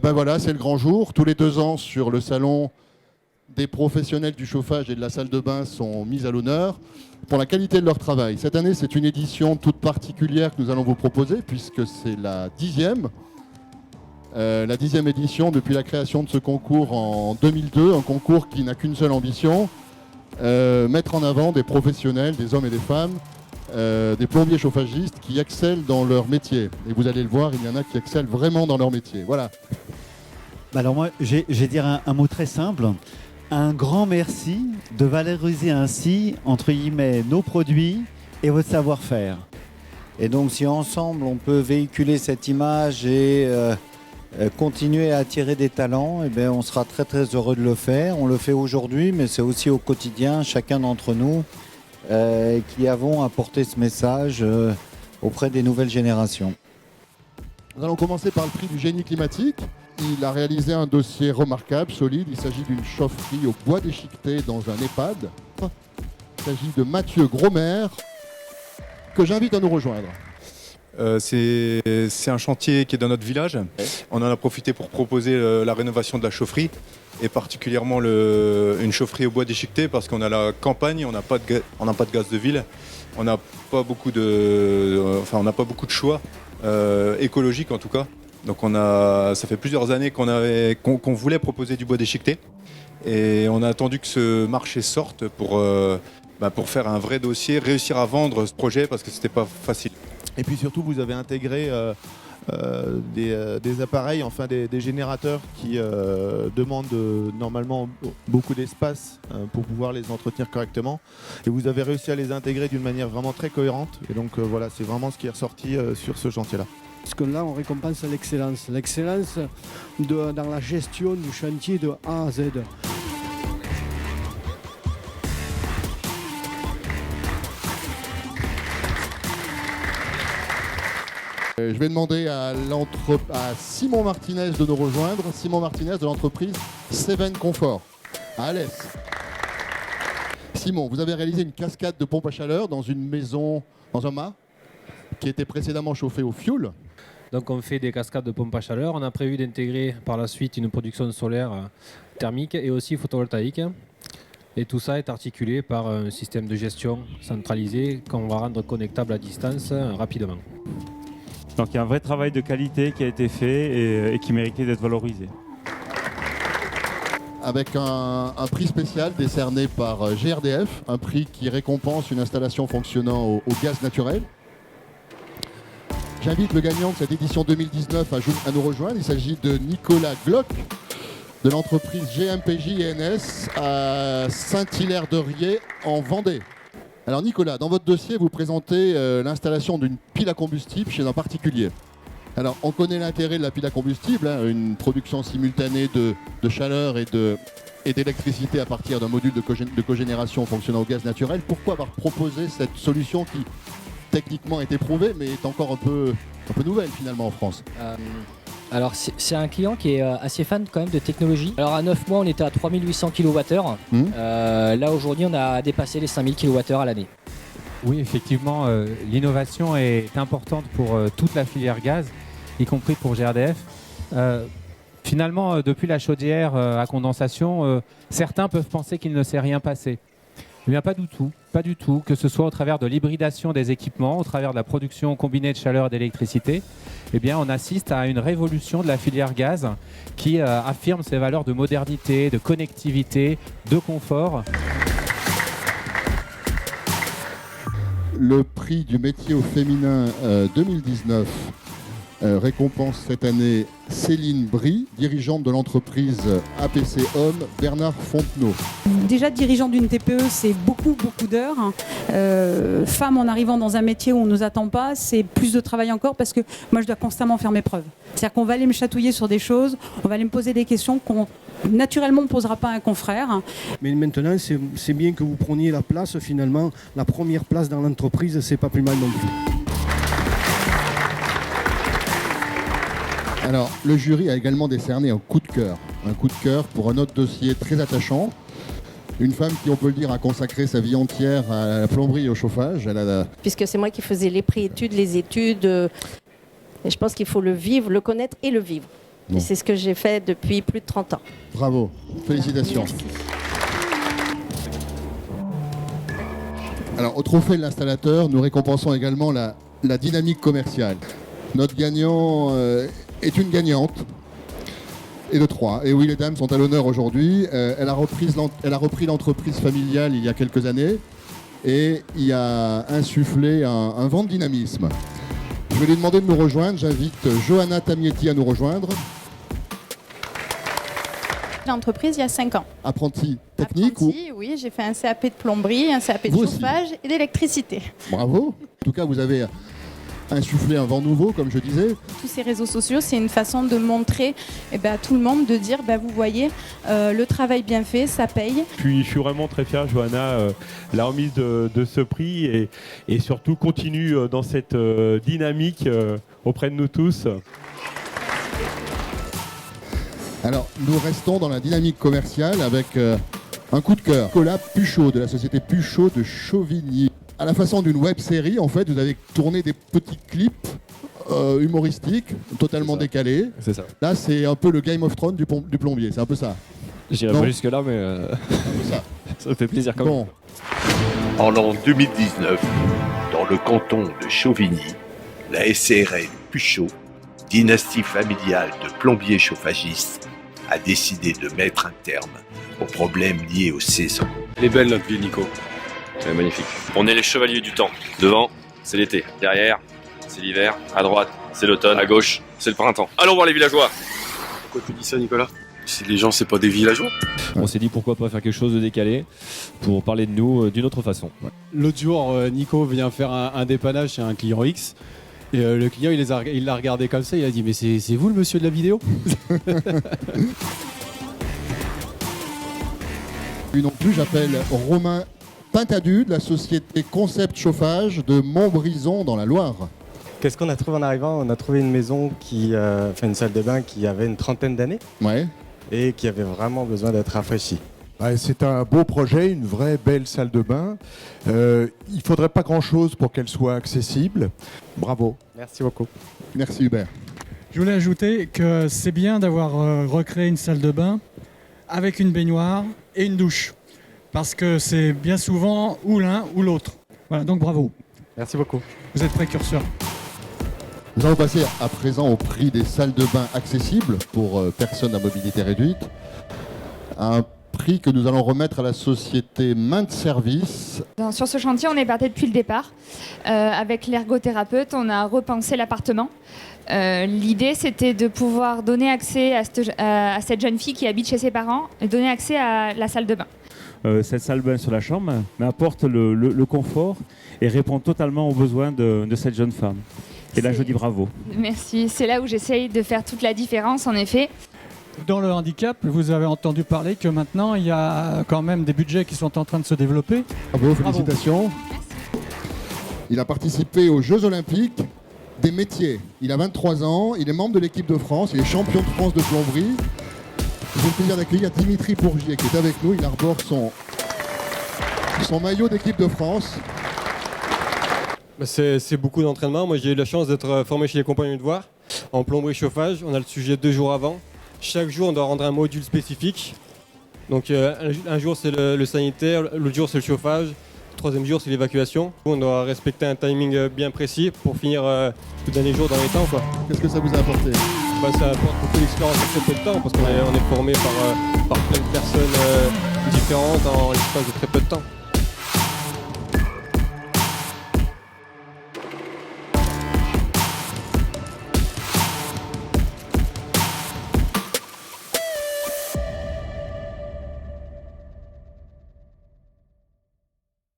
Ben voilà, c'est le grand jour. Tous les 2 ans, sur le salon, des professionnels du chauffage et de la salle de bain sont mis à l'honneur pour la qualité de leur travail. Cette année, c'est une édition toute particulière que nous allons vous proposer, puisque c'est la 10e. La 10e édition depuis la création de ce concours en 2002, un concours qui n'a qu'une seule ambition, mettre en avant des professionnels, des hommes et des femmes, des plombiers chauffagistes qui excellent dans leur métier. Et vous allez le voir, il y en a qui excellent vraiment dans leur métier. Voilà. Alors moi, j'ai dire un mot très simple. Un grand merci de valoriser ainsi, entre guillemets, nos produits et votre savoir-faire. Et donc si ensemble on peut véhiculer cette image et continuer à attirer des talents, eh bien, on sera très très heureux de le faire. On le fait aujourd'hui, mais c'est aussi au quotidien, chacun d'entre nous qui avons apporté ce message auprès des nouvelles générations. Nous allons commencer par le prix du génie climatique. Il a réalisé un dossier remarquable, solide. Il s'agit d'une chaufferie au bois déchiqueté dans un EHPAD. Il s'agit de Mathieu Grosmer, que j'invite à nous rejoindre. C'est un chantier qui est dans notre village. On en a profité pour proposer la rénovation de la chaufferie et particulièrement une chaufferie au bois déchiqueté parce qu'on a la campagne, on n'a pas de gaz de ville, on n'a pas beaucoup de choix écologiques en tout cas. Donc ça fait plusieurs années qu'on voulait proposer du bois déchiqueté et on a attendu que ce marché sorte pour faire un vrai dossier, réussir à vendre ce projet parce que c'était pas facile. Et puis surtout, vous avez intégré des appareils, enfin des générateurs qui demandent normalement beaucoup d'espace pour pouvoir les entretenir correctement. Et vous avez réussi à les intégrer d'une manière vraiment très cohérente. Et donc voilà, c'est vraiment ce qui est ressorti sur ce chantier-là. Parce que là, on récompense l'excellence. L'excellence dans la gestion du chantier de A à Z. Je vais demander à Simon Martinez de nous rejoindre. Simon Martinez de l'entreprise Seven Comfort, à Alès. Simon, vous avez réalisé une cascade de pompes à chaleur dans une maison, dans un mât, qui était précédemment chauffé au fioul. Donc on fait des cascades de pompes à chaleur. On a prévu d'intégrer par la suite une production solaire thermique et aussi photovoltaïque. Et tout ça est articulé par un système de gestion centralisé qu'on va rendre connectable à distance rapidement. Donc il y a un vrai travail de qualité qui a été fait et qui méritait d'être valorisé. Avec un prix spécial décerné par GRDF, un prix qui récompense une installation fonctionnant au gaz naturel. J'invite le gagnant de cette édition 2019 à nous rejoindre. Il s'agit de Nicolas Glock de l'entreprise GMPJ ENS à Saint-Hilaire-de-Riez en Vendée. Alors Nicolas, dans votre dossier, vous présentez l'installation d'une pile à combustible chez un particulier. Alors on connaît l'intérêt de la pile à combustible, une production simultanée de chaleur et d'électricité à partir d'un module de cogénération fonctionnant au gaz naturel. Pourquoi avoir proposé cette solution qui techniquement est éprouvée mais est encore un peu nouvelle finalement en France? Alors c'est un client qui est assez fan quand même de technologie. Alors à 9 mois on était à 3800 kWh. Là aujourd'hui on a dépassé les 5000 kWh à l'année. Oui effectivement l'innovation est importante pour toute la filière gaz, y compris pour GRDF. Finalement depuis la chaudière à condensation, certains peuvent penser qu'il ne s'est rien passé. Eh bien pas du tout, que ce soit au travers de l'hybridation des équipements, au travers de la production combinée de chaleur et d'électricité, eh bien on assiste à une révolution de la filière gaz qui affirme ses valeurs de modernité, de connectivité, de confort. Le prix du métier au féminin 2019 récompense cette année Céline Brie, dirigeante de l'entreprise APC Homme Bernard Fontenot. Déjà dirigeante d'une TPE, c'est beaucoup d'heures. Femme en arrivant dans un métier où on ne nous attend pas, c'est plus de travail encore parce que moi je dois constamment faire mes preuves. C'est-à-dire qu'on va aller me chatouiller sur des choses, on va aller me poser des questions qu'on naturellement ne posera pas à un confrère. Mais maintenant, c'est bien que vous preniez la place finalement. La première place dans l'entreprise, c'est pas plus mal non plus. Alors, le jury a également décerné un coup de cœur pour un autre dossier très attachant. Une femme qui, on peut le dire, a consacré sa vie entière à la plomberie et au chauffage. Puisque c'est moi qui faisais les préétudes, les études. Et je pense qu'il faut le vivre, le connaître et le vivre. Bon. Et c'est ce que j'ai fait depuis plus de 30 ans. Bravo, félicitations. Merci. Alors, au trophée de l'installateur, nous récompensons également la dynamique commerciale. Notre gagnant est une gagnante. Et de 3. Et oui, les dames sont à l'honneur aujourd'hui. Elle a repris l'entreprise familiale il y a quelques années et y a insufflé un vent de dynamisme. Je vais lui demander de nous rejoindre. J'invite Johanna Tamietti à nous rejoindre. L'entreprise il y a 5 ans. Apprentie technique Oui, j'ai fait un CAP de plomberie, un CAP de Vous aussi. chauffage et d'électricité. Bravo. En tout cas, vous avez insufflé un vent nouveau, comme je disais. Tous ces réseaux sociaux, c'est une façon de montrer à tout le monde, de dire, vous voyez, le travail bien fait, ça paye. Je suis vraiment très fier, Johanna, la remise de ce prix et surtout continue dans cette dynamique auprès de nous tous. Alors, nous restons dans la dynamique commerciale avec un coup de cœur. Nicolas Puchot, de la société Puchot de Chauvigny. À la façon d'une web série, en fait, vous avez tourné des petits clips humoristiques, totalement décalés. C'est ça. Là, c'est un peu le Game of Thrones du plombier, c'est un peu ça. J'irai Non. pas jusque-là, mais ça me fait plaisir quand même. En l'an 2019, dans le canton de Chauvigny, la SCRL Puchot, dynastie familiale de plombiers chauffagistes, a décidé de mettre un terme aux problèmes liés aux saisons. Elle est belle notre ville, Nico. Elle est magnifique. On est les chevaliers du temps. Devant, c'est l'été. Derrière, c'est l'hiver. À droite, c'est l'automne. À gauche, c'est le printemps. Allons voir les villageois. Pourquoi tu dis ça, Nicolas? Si les gens, c'est pas des villageois. On s'est dit pourquoi pas faire quelque chose de décalé pour parler de nous d'une autre façon. L'autre jour, Nico vient faire un dépannage chez un client X. Et le client, il l'a regardé comme ça, il a dit « Mais c'est vous le monsieur de la vidéo ?» Lui non plus, j'appelle Romain Pintadu de la société Concept Chauffage de Montbrison dans la Loire. Qu'est-ce qu'on a trouvé en arrivant? On a trouvé une maison une salle de bain qui avait une 30aine d'années et qui avait vraiment besoin d'être rafraîchie. C'est un beau projet, une vraie belle salle de bain. Il ne faudrait pas grand-chose pour qu'elle soit accessible. Bravo. Merci beaucoup. Merci Hubert. Je voulais ajouter que c'est bien d'avoir recréé une salle de bain avec une baignoire et une douche. Parce que c'est bien souvent ou l'un ou l'autre. Voilà, donc bravo. Merci beaucoup. Vous êtes précurseurs. Nous allons passer à présent au prix des salles de bain accessibles pour personnes à mobilité réduite. Un prix que nous allons remettre à la société Main de Service. Sur ce chantier, on est parti depuis le départ. Avec l'ergothérapeute, on a repensé l'appartement. L'idée, c'était de pouvoir donner accès à cette jeune fille qui habite chez ses parents et donner accès à la salle de bain. Cette salle de bain sur la chambre apporte le confort et répond totalement aux besoins de cette jeune femme. Et là, je dis bravo. Merci. C'est là où j'essaye de faire toute la différence, en effet. Dans le handicap, vous avez entendu parler que maintenant, il y a quand même des budgets qui sont en train de se développer. Bravo, félicitations. Il a participé aux Jeux Olympiques des métiers. Il a 23 ans, il est membre de l'équipe de France, il est champion de France de plomberie. J'ai le plaisir d'accueillir Dimitri Pourgier qui est avec nous. Il arbore son maillot d'équipe de France. C'est beaucoup d'entraînement. Moi, j'ai eu la chance d'être formé chez les Compagnons du Devoir en plomberie chauffage. On a le sujet 2 jours avant. Chaque jour, on doit rendre un module spécifique. Donc, un jour, c'est le sanitaire, l'autre jour, c'est le chauffage, le troisième jour, c'est l'évacuation. On doit respecter un timing bien précis pour finir le dernier jour dans les temps. Qu'est-ce que ça vous a apporté? Ça apporte beaucoup d'expérience en très peu de temps parce qu'on est formé par plein de personnes différentes en l'espace de très peu de temps.